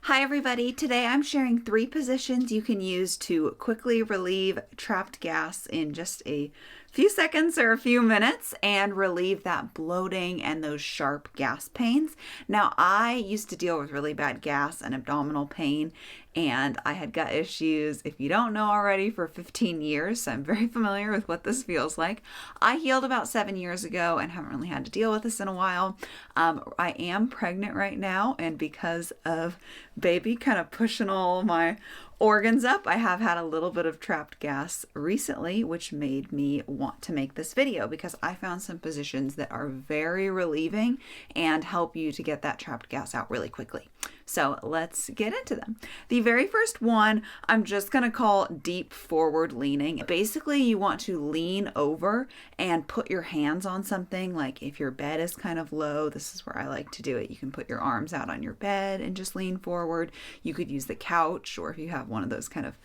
Hi everybody, today I'm sharing 3 positions you can use to quickly relieve trapped gas in just a few seconds or a few minutes and relieve that bloating and those sharp gas pains. Now, I used to deal with really bad gas and abdominal pain, and I had gut issues, if you don't know already, for 15 years, so I'm very familiar with what this feels like. I healed about 7 years ago and haven't really had to deal with this in a while. I am pregnant right now, and because of baby kind of pushing all my organs up, I have had a little bit of trapped gas recently, which made me want to make this video because I found some positions that are very relieving and help you to get that trapped gas out really quickly. So let's get into them. The very first one, I'm just going to call deep forward leaning. Basically, you want to lean over and put your hands on something. Like if your bed is kind of low, this is where I like to do it. You can put your arms out on your bed and just lean forward. You could use the couch, or if you have one of those kind of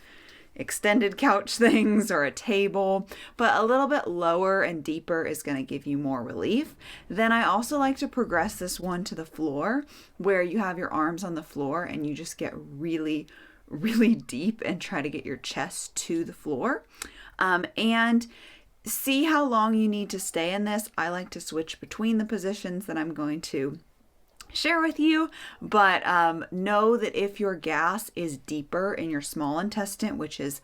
extended couch things, or a table, but a little bit lower and deeper is going to give you more relief. Then I also like to progress this one to the floor, where you have your arms on the floor and you just get really deep and try to get your chest to the floor. And see how long you need to stay in this. I like to switch between the positions that I'm going to share with you, but know that if your gas is deeper in your small intestine, which is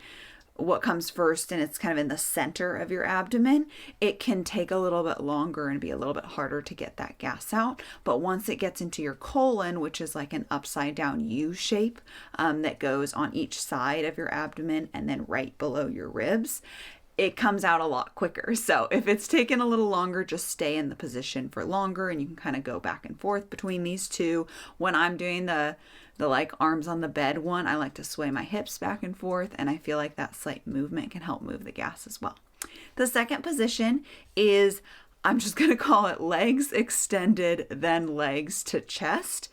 what comes first, and it's kind of in the center of your abdomen, it can take a little bit longer and be a little bit harder to get that gas out. But once it gets into your colon, which is like an upside down U shape that goes on each side of your abdomen and then right below your ribs, it comes out a lot quicker. So if it's taken a little longer, just stay in the position for longer, and you can kind of go back and forth between these two. When I'm doing the like arms on the bed one, I like to sway my hips back and forth, and I feel like that slight movement can help move the gas as well. The second position is, I'm just going to call it legs extended, then legs to chest.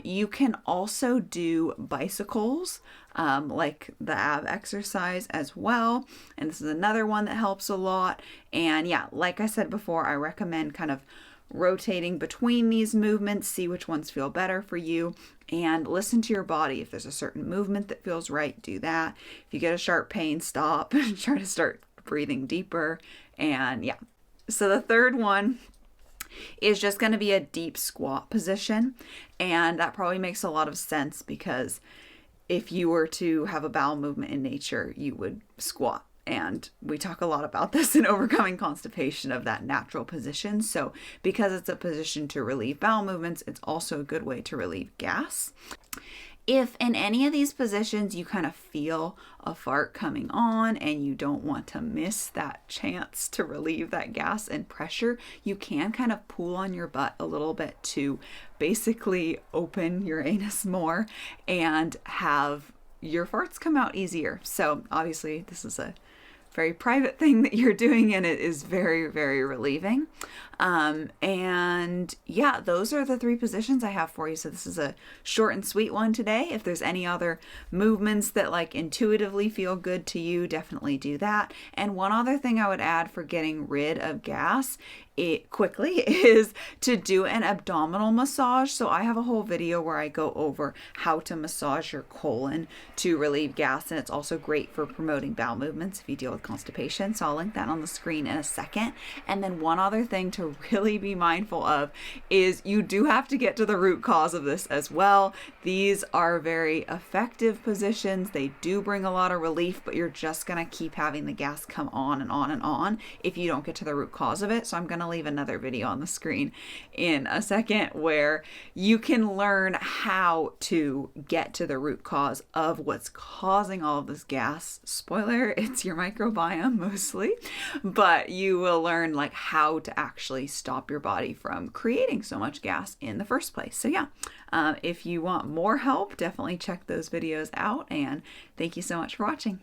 You can also do bicycles, like the ab exercise as well. And this is another one that helps a lot. And yeah, like I said before, I recommend kind of rotating between these movements, see which ones feel better for you, and listen to your body. If there's a certain movement that feels right, do that. If you get a sharp pain, stop and try to start breathing deeper. And yeah. So the third one is just going to be a deep squat position. And that probably makes a lot of sense because if you were to have a bowel movement in nature, you would squat. And we talk a lot about this in overcoming constipation, of that natural position. So because it's a position to relieve bowel movements, it's also a good way to relieve gas. If in any of these positions you kind of feel a fart coming on and you don't want to miss that chance to relieve that gas and pressure, you can kind of pull on your butt a little bit to basically open your anus more and have your farts come out easier. So obviously this is a very private thing that you're doing, and it is very relieving. And yeah, those are the 3 positions I have for you. So this is a short and sweet one today. If there's any other movements that like intuitively feel good to you, definitely do that. And one other thing I would add for getting rid of gas quickly is to do an abdominal massage. So I have a whole video where I go over how to massage your colon to relieve gas, and it's also great for promoting bowel movements if you deal with constipation. So I'll link that on the screen in a second. And then one other thing to really be mindful of is you do have to get to the root cause of this as well. These are very effective positions. They do bring a lot of relief, but you're just going to keep having the gas come on and on and on if you don't get to the root cause of it. So I'm going to leave another video on the screen in a second where you can learn how to get to the root cause of what's causing all of this gas. Spoiler, it's your microbiome mostly, but you will learn like how to actually stop your body from creating so much gas in the first place. So yeah, if you want more help, definitely check those videos out, and thank you so much for watching.